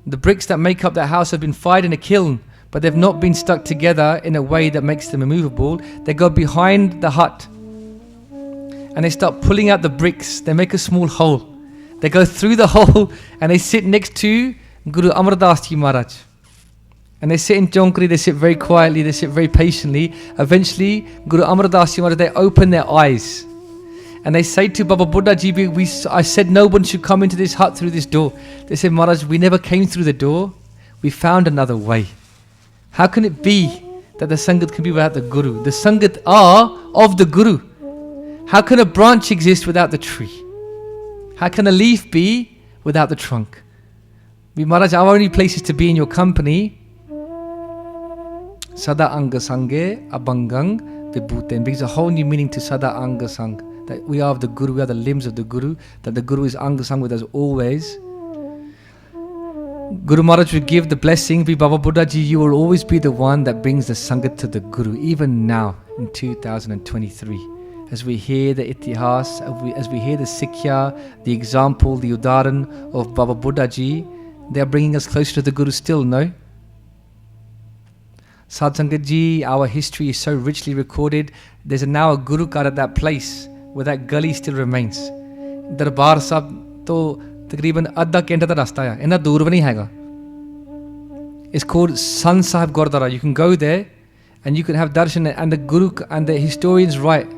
The bricks that make up that house have been fired in a kiln, but they've not been stuck together in a way that makes them immovable. They go behind the hut and they start pulling out the bricks. They make a small hole. They go through the hole and they sit next to Guru Amar Das Ji Maharaj. And they sit in Jonkri, they sit very quietly, they sit very patiently. Eventually, Guru Amar Das Ji Maharaj, they open their eyes. And they say to Baba Buddha Ji, I said no one should come into this hut through this door. They said, Maharaj, we never came through the door. We found another way. How can it be that the Sangat can be without the Guru? The Sangat are of the Guru. How can a branch exist without the tree? How can a leaf be without the trunk? Maharaj, our only place is to be in your company. Sada anga sange abangang vibhuten brings a whole new meaning to Sada anga sang. That we are of the Guru, we are the limbs of the Guru, that the Guru is anga sang with us always. Guru Maharaj will give the blessing, Baba Buddha Ji, you will always be the one that brings the Sangat to the Guru, even now in 2023. as we hear the itihas, as we hear the Sikhya, the example, the udaran of Baba Buddha Ji, they are bringing us closer to the Guru still, no? Sadh Sangat Ji, our history is so richly recorded. There's now a Guru Ghar at that place where that gully still remains. Darbar Sahib to takriban adha घंटा da rasta hai, inna dur bhi nahi हैगा. It's called Sant Sahib Gurdwara. You can go there and you can have darshan, and the Guru and the historians write,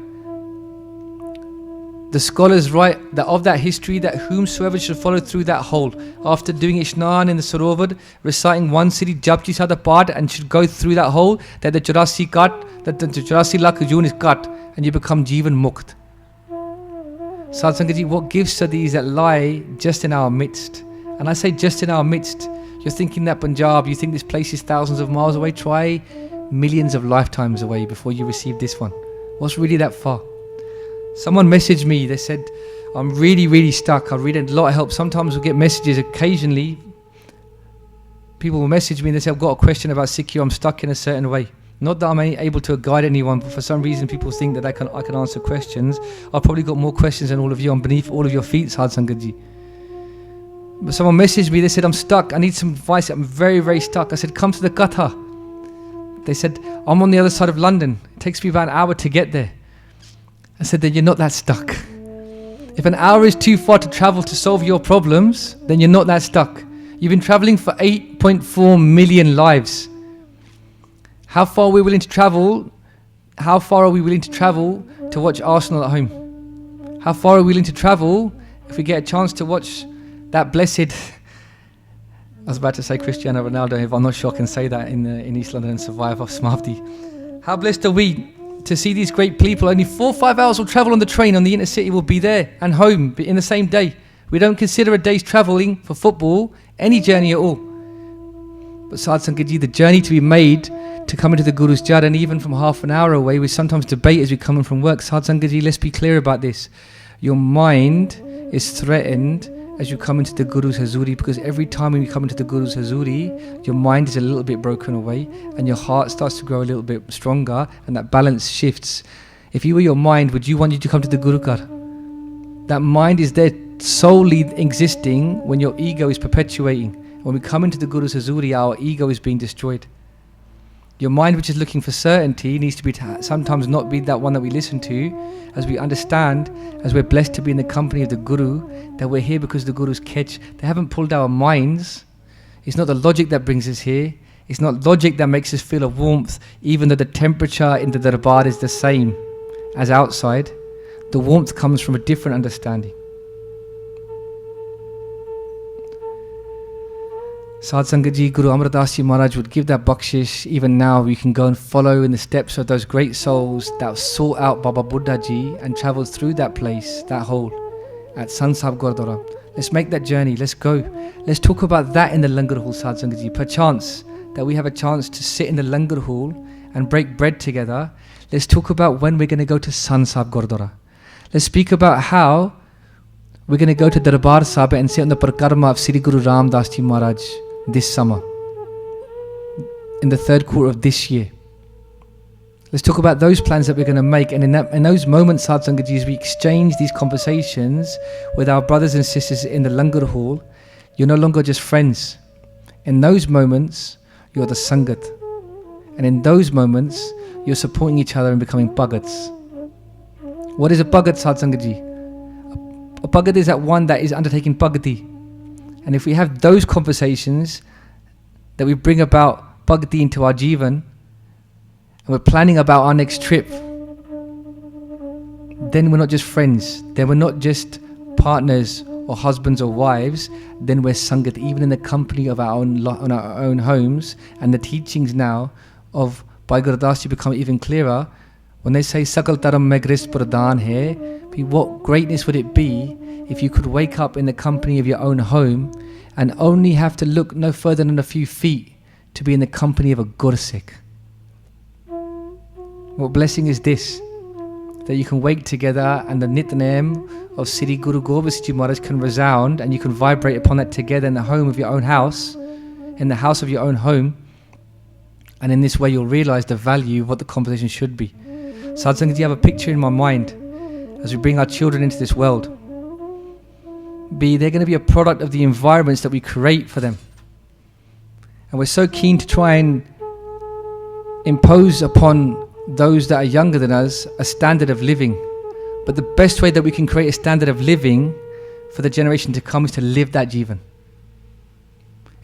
the scholars write that of that history, that whomsoever should follow through that hole after doing Ishnan in the Sarovar, reciting one city Japji Sada part, and should go through that hole, that the 84 lakh joon is cut and you become Jeevan Mukt. Sadh Sangat Ji, what gives sati is that lie just in our midst. And I say just in our midst. You're thinking that Punjab, you think this place is thousands of miles away. Try millions of lifetimes away before you receive this one. What's really that far? Someone messaged me, they said, I'm really stuck. I read a lot of help. Sometimes we'll get messages, occasionally people will message me and they say, I've got a question about Sikhi, I'm stuck in a certain way. Not that I'm able to guide anyone, but for some reason people think that I can answer questions. I've probably got more questions than all of you. I'm beneath all of your feet, Sadh Sangat Ji. But someone messaged me, they said, I'm stuck, I need some advice, I'm very stuck. I said, come to the Katha. They said, I'm on the other side of London. It takes me about an hour to get there. I said, then you're not that stuck. If an hour is too far to travel to solve your problems, then you're not that stuck. You've been traveling for 8.4 million lives. How far are we willing to travel? How far are we willing to travel to watch Arsenal at home? How far are we willing to travel if we get a chance to watch that blessed... I was about to say Cristiano Ronaldo, if I'm not sure I can say that in East London and survive off Smarty. How blessed are we to see these great people? Only 4 or 5 hours will travel on the train on the inner city, will be there and home in the same day. We don't consider a day's travelling for football any journey at all. But Sadh Sangat Ji, the journey to be made to come into the Guru's Jar, and even from half an hour away, we sometimes debate as we come in from work. Sadh Sangat Ji, let's be clear about this. Your mind is threatened as you come into the Guru's Hazuri, because every time when you come into the Guru's Hazuri, your mind is a little bit broken away and your heart starts to grow a little bit stronger, and that balance shifts. If you were your mind, would you want you to come to the Guru Ghar? That mind is there solely existing when your ego is perpetuating. When we come into the Guru's Hazuri, our ego is being destroyed. Your mind, which is looking for certainty, needs to be sometimes not be that one that we listen to, as we understand, as we're blessed to be in the company of the Guru, that we're here because the Guru's catch. They haven't pulled our minds. It's not the logic that brings us here. It's not logic that makes us feel a warmth, even though the temperature in the darbar is the same as outside. The warmth comes from a different understanding. Sadh Sangat Ji, Guru Amar Das Ji Maharaj would give that bakshish. Even now we can go and follow in the steps of those great souls that sought out Baba Buddha Ji and travelled through that place, that hole at Sant Sahib Gurdwara. Let's make that journey, let's go. Let's talk about that in the langar hall, Sadh Sangat Ji. Perchance that we have a chance to sit in the langar hall and break bread together. Let's talk about when we're going to go to Sant Sahib Gurdwara. Let's speak about how we're going to go to Darbar Sahib and sit on the Parakrama of Sri Guru Ram Das Ji Maharaj this summer, in the 3rd quarter of this year. Let's talk about those plans that we're going to make, and in those moments, Sadh Sangat Ji, as we exchange these conversations with our brothers and sisters in the langar hall, you're no longer just friends. In those moments, you're the Sangat, and in those moments, you're supporting each other and becoming Bhagats. What is a Bhagat, Sadh Sangat Ji? A Bhagat is that one that is undertaking Bhagati. And if we have those conversations, that we bring about Bhagati into our Jivan, and we're planning about our next trip, then we're not just friends, then we're not just partners or husbands or wives, then we're Sangat, even in the company of our own homes. And the teachings now of Bhai Gurdas Ji become even clearer. When they say Sakal Taram mein Grist Pradhan hai, what greatness would it be if you could wake up in the company of your own home and only have to look no further than a few feet to be in the company of a Gursikh? What blessing is this? That you can wake together and the Nitnem of Sri Guru Gobind Ji Maharaj can resound, and you can vibrate upon that together in the home of your own house, in the house of your own home. And in this way you'll realize the value of what the conversation should be. Sadh Sangat Ji, I have a picture in my mind as we bring our children into this world. B, they're going to be a product of the environments that we create for them. And we're so keen to try and impose upon those that are younger than us a standard of living. But the best way that we can create a standard of living for the generation to come is to live that Jivan.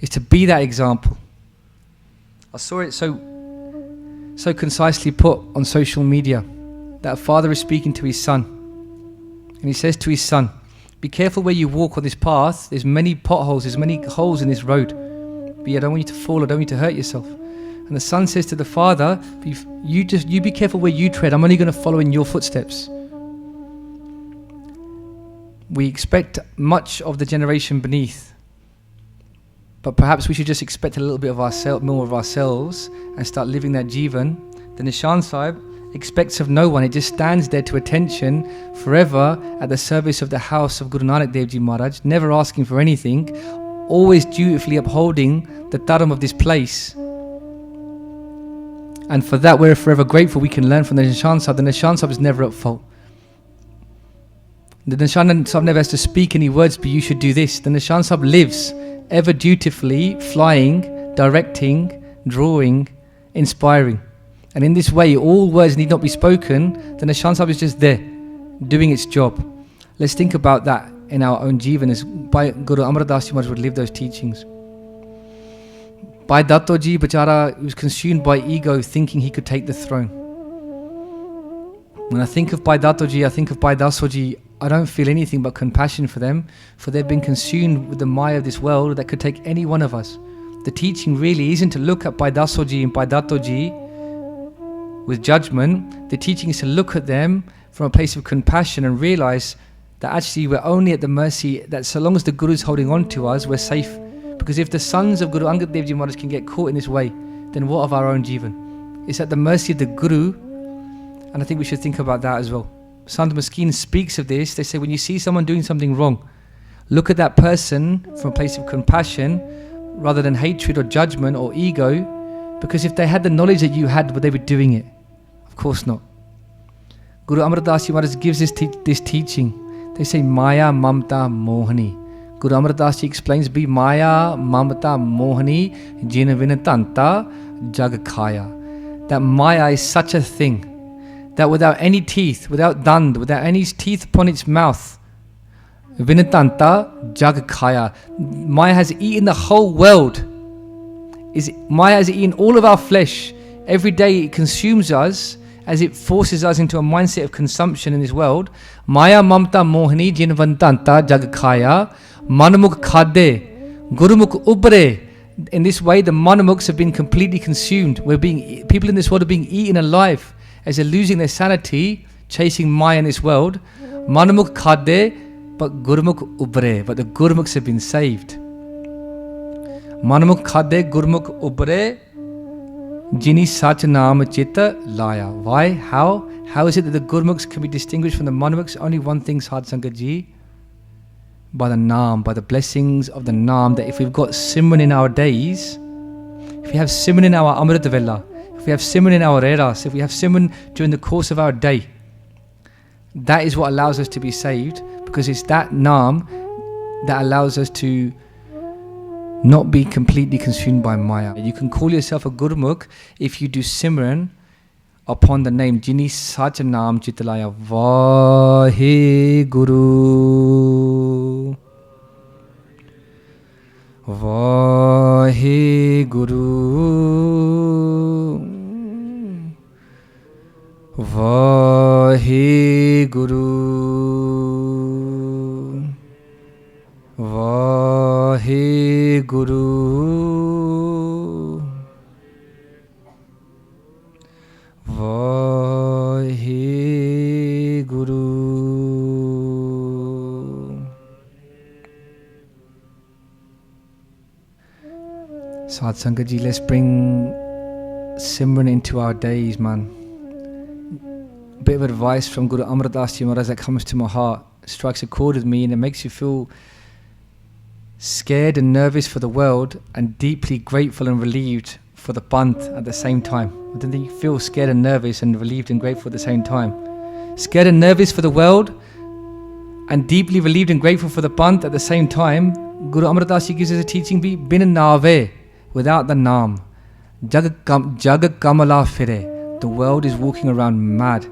Is to be that example. I saw it so concisely put on social media that a father is speaking to his son. And he says to his son, be careful where you walk on this path. There's many potholes, there's many holes in this road. But I don't want you to fall, I don't want you to hurt yourself. And the son says to the father, you be careful where you tread. I'm only going to follow in your footsteps. We expect much of the generation beneath. But perhaps we should just expect a little bit of more of ourselves and start living that Jivan. The Nishan Sahib expects of no one. It just stands there to attention forever at the service of the house of Guru Angad Dev Ji Maharaj, never asking for anything, always dutifully upholding the dharma of this place. And for that we're forever grateful. We can learn from the Nishan Sahib. The Nishan Sahib is never at fault. The Nishan Sahib never has to speak any words, but you should do this. The Nishan Sahib lives ever dutifully, flying, directing, drawing, inspiring. And in this way, all words need not be spoken. The Nishan Sahib is just there, doing its job. Let's think about that in our own Jivan, as Guru Amar Das Ji would live those teachings. Bhai Datu Ji, Bachara, was consumed by ego, thinking he could take the throne. When I think of Bhai Datu Ji, I think of Bhai Datu Ji, I don't feel anything but compassion for them, for they've been consumed with the maya of this world that could take any one of us. The teaching really isn't to look at Bhai Datu Ji and Bhai Datu Ji with judgment. The teaching is to look at them from a place of compassion and realize that actually we're only at the mercy, that so long as the Guru is holding on to us, we're safe. Because if the sons of Guru Angad Dev Ji Maharaj can get caught in this way, then what of our own Jivan? It's at the mercy of the Guru, and I think we should think about that as well. Sant Maskeen speaks of this. They say when you see someone doing something wrong, look at that person from a place of compassion rather than hatred or judgment or ego, because if they had the knowledge that you had, would they be doing it? Of course not. Guru Amar Das Ji Maharaj gives this teaching. They say Maya Mamta Mohani. Guru Amar Das Ji explains, be Maya Mamta Mohani Jina Vinatanta Jag Khaya. That Maya is such a thing that without any teeth, without dand, without any teeth upon its mouth, Vinatanta Jag Khaya. Maya has eaten the whole world. Maya has eaten all of our flesh. Every day it consumes us as it forces us into a mindset of consumption in this world. Maya Mamta Mohani Jinvantanta Jag Khaya Manamuk Khade Gurumuk Ubre. In this way the Manamuks have been completely consumed. People in this world are being eaten alive as they're losing their sanity, chasing Maya in this world. Manamuk Khade, but Gurumuk Ubre. But the Gurumuks have been saved. Manamuk Khade Gurumuk Ubre Jini Sach Naam Chitta Laya. Why? How? How is it that the Gurmukhs can be distinguished from the Manamukhs? Only one thing, Sad Sangat Ji. By the Naam, by the blessings of the Naam. That if we've got Simran in our days, if we have Simran in our Amrit Vela, if we have Simran in our Reras, if we have Simran during the course of our day, that is what allows us to be saved, because it's that Naam that allows us to not be completely consumed by Maya. You can call yourself a Gurmukh if you do Simran upon the name Jini Sach Naam Chitalaya. Vahe Guru Vahe Guru Vahe Guru Vahe Guru Vahe Guru. Sad Sangat Ji, let's bring Simran into our days, man. A bit of advice from Guru Amar Das Ji Maharaj that comes to my heart, strikes a chord with me, and it makes you feel scared and nervous for the world and deeply grateful and relieved for the Panth at the same time. I don't think you feel scared and nervous and relieved and grateful at the same time. scared and nervous for the world, and deeply relieved and grateful for the Panth at the same time, Guru Amar Das Ji gives us a teaching, bin naave, without the Naam. Jag kamala fire. The world is walking around mad.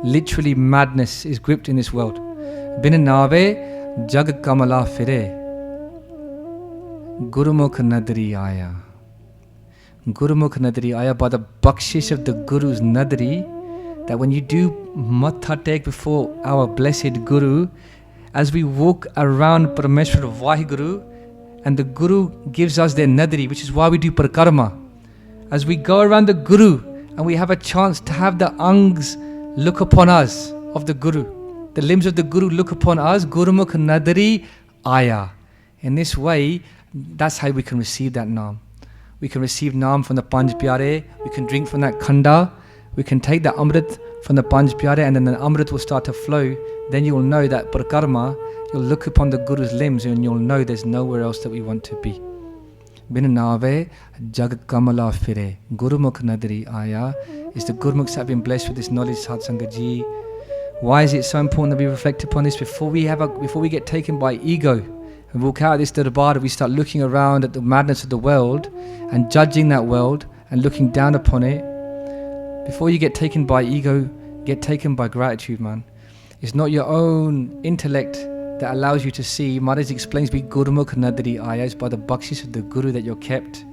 Literally madness is gripped in this world. Bin naave, jag kamala fire. Gurumukh nadri aya. Gurumukh nadri aya, by the bakshish of the Guru's nadri, that when you do matha tek before our blessed Guru, as we walk around Parameshwar Vaheguru, and the Guru gives us their nadri, which is why we do parikrama. As we go around the Guru and we have a chance to have the angs look upon us of the Guru, the limbs of the Guru look upon us, Gurumukh nadri aya. In this way, that's how we can receive that Naam. We can receive Naam from the Panj Pyare, we can drink from that Khanda, we can take the Amrit from the Panj Pyare, and then the Amrit will start to flow. Then you will know that parikrama, you'll look upon the Guru's limbs and you'll know there's nowhere else that we want to be. Bin naave jag kamala fire. Gurumukh nadri aya is the Gurmukhs that have been blessed with this knowledge, Sadh Sangat Ji. Why is it so important that we reflect upon this before we get taken by ego and walk out of this darbar? We start looking around at the madness of the world and judging that world and looking down upon it. Before you get taken by ego, get taken by gratitude, man. It's not your own intellect that allows you to see. Maharaj explains, be Gurumukh nadri aya, it's by the bakshish of the Guru that you're kept.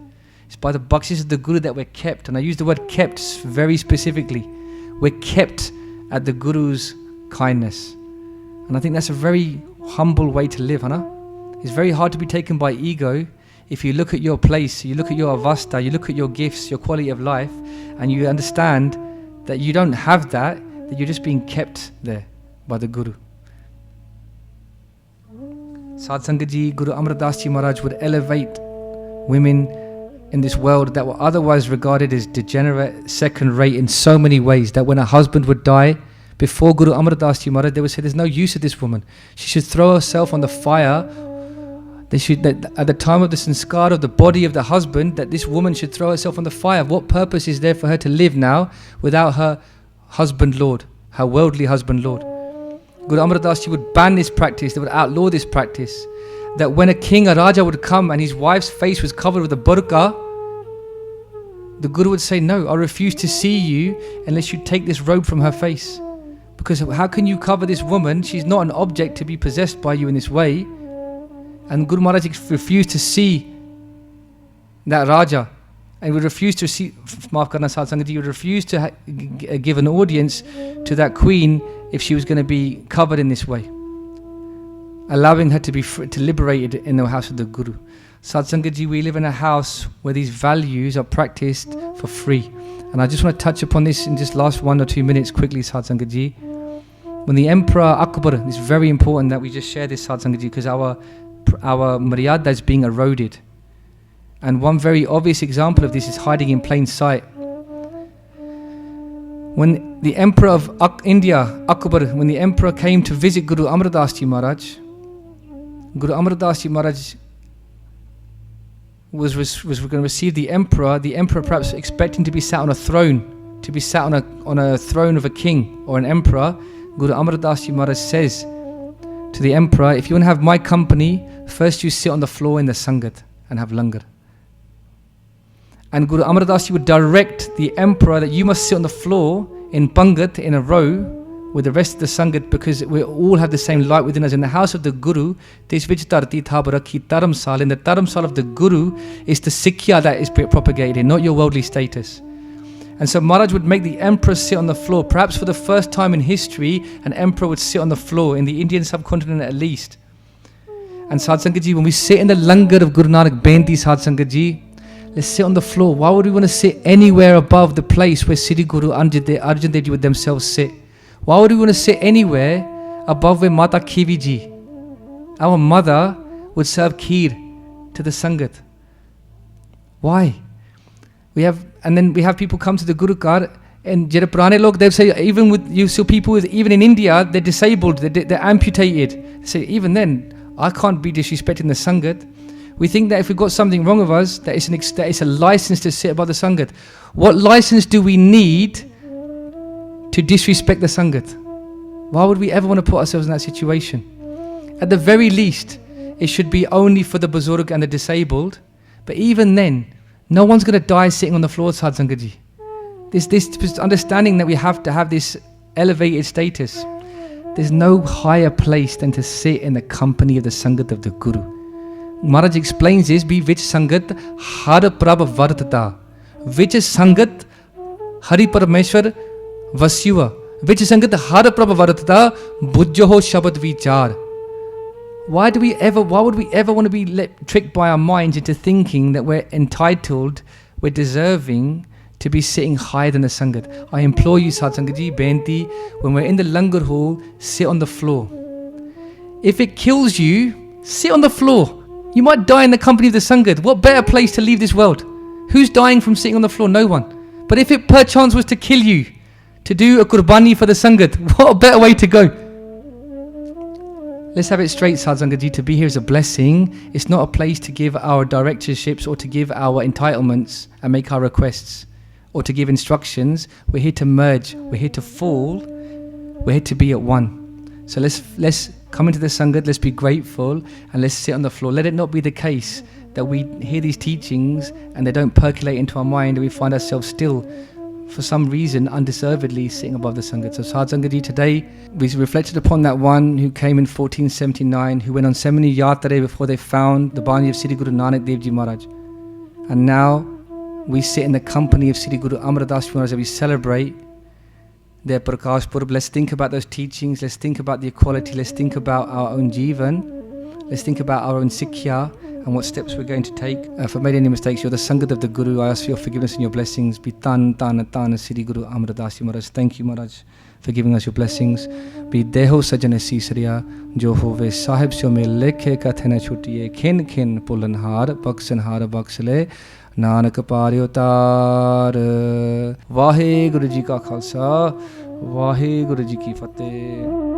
It's by the bakshish of the Guru that we're kept. And I use the word kept very specifically. We're kept at the Guru's kindness. And I think that's a very humble way to live, Hana? It's very hard to be taken by ego if you look at your place, you look at your avastha, you look at your gifts, your quality of life, and you understand that you don't have that you're just being kept there by the Guru. Sadh Sangat Ji, Guru Amar Das Ji Maharaj would elevate women in this world that were otherwise regarded as degenerate, second rate in so many ways, that when a husband would die, before Guru Amar Das Ji Maharaj, they would say, there's no use of this woman. She should throw herself on the fire. At the time of the sanskar of the body of the husband, that this woman should throw herself on the fire. What purpose is there for her to live now without her husband Lord, her worldly husband Lord? Guru Amar Das Ji would ban this practice, they would outlaw this practice. That when a king, a Raja would come and his wife's face was covered with a burqa, the Guru would say, no, I refuse to see you unless you take this robe from her face. Because how can you cover this woman? She's not an object to be possessed by you in this way. And Guru Maharaj refused to see that Raja, and would refuse to see, maaf karna Sadh Sangat Ji, would refuse to give an audience to that queen if she was going to be covered in this way, allowing her to be liberated in the house of the Guru. Sadh Sangat Ji, we live in a house where these values are practiced for free. And I just want to touch upon this in just last 1 or 2 minutes quickly, Sadh Sangat Ji. When the Emperor Akhbar, it's very important that we just share this, Sadh Sangat Ji, because our maryada is being eroded. And one very obvious example of this is hiding in plain sight. When the Emperor of India, Akhbar, when the Emperor came to visit Guru Amar Das Ji Maharaj, Guru Amar Das Ji Maharaj was going to receive the Emperor perhaps expecting to be sat on a throne, to be sat on a throne of a king or an emperor. Guru Amar Das Ji Maharaj says to the Emperor, if you want to have my company, first you sit on the floor in the Sangat and have langar. And Guru Amar Das Ji would direct the Emperor that you must sit on the floor in Pangat, in a row, with the rest of the Sangat, because we all have the same light within us. In the house of the Guru, this Vijtarti Thabaraki Taramsal, in the Taramsal of the Guru is the Sikhya that is propagated, not your worldly status. And so Maharaj would make the Emperor sit on the floor. Perhaps for the first time in history, an Emperor would sit on the floor, in the Indian subcontinent at least. And Sadh Sangat Ji, when we sit in the langar of Guru Nanak Benti, Sadh Sangat Ji, let's sit on the floor. Why would we want to sit anywhere above the place where Sikh Guru Angad Dev Ji would themselves sit? Why would we want to sit anywhere above where Mata Khivi Ji, our mother, would serve kheer to the Sangat? Why? And then we have people come to the Guru Kar, and Jere Purane log, they'll say, even with you, so people even in India, they're disabled, they're amputated. They say, even then, I can't be disrespecting the Sangat. We think that if we've got something wrong with us, that it's a license to sit above the Sangat. What license do we need to disrespect the Sangat? Why would we ever want to put ourselves in that situation? At the very least, it should be only for the Buzurg and the disabled. But even then, no one's going to die sitting on the floor, Sad Sangat Ji. This understanding that we have to have this elevated status. There's no higher place than to sit in the company of the Sangat of the Guru. Maharaj explains this, be which Sangat har prabh vartata. Which is Sangat Hari Parameshwar Vasyuva. Which is Sangat har prabh vartata bujjoho Shabad vichar. Why would we ever want to be tricked by our minds into thinking that we're entitled, we're deserving to be sitting higher than the Sangat? I implore you, Sad Sangat Ji, Benti, when we're in the langar hall, sit on the floor. If it kills you, sit on the floor. You might die in the company of the Sangat. What better place to leave this world? Who's dying from sitting on the floor? No one. But if it perchance was to kill you, to do a qurbani for the Sangat, what a better way to go. Let's have it straight, Sad Sangat Ji. To be here is a blessing. It's not a place to give our directorships or to give our entitlements and make our requests or to give instructions. We're here to merge. We're here to fall. We're here to be at one. So let's come into the Sangat. Let's be grateful and let's sit on the floor. Let it not be the case that we hear these teachings and they don't percolate into our mind and we find ourselves still, for some reason, undeservedly sitting above the Sangat. So Sad Sangat Ji, today we reflected upon that one who came in 1479, who went on so many yatre before they found the Bani of Sikh Guru Angad Dev Ji Maharaj. And now we sit in the company of Sikh Guru Amar Das Ji Maharaj, we celebrate their Prakash Purab. Let's think about those teachings, let's think about the equality, let's think about our own Jivan, let's think about our own Sikhya and what steps we're going to take. If I've made any mistakes, you're the Sangat of the Guru. I ask for your forgiveness and your blessings. Be tan Sri Guru Amar Das Ji Maharaj. Thank you, Maharaj, for giving us your blessings. Be deho sajane sisriya jo hove sahib se me lekhe kathena chutiye khin khin pulanhar baksanhar baksale nanak paryotar. Vaheguru Ji ka Khalsa, Vaheguru Ji ki Fateh.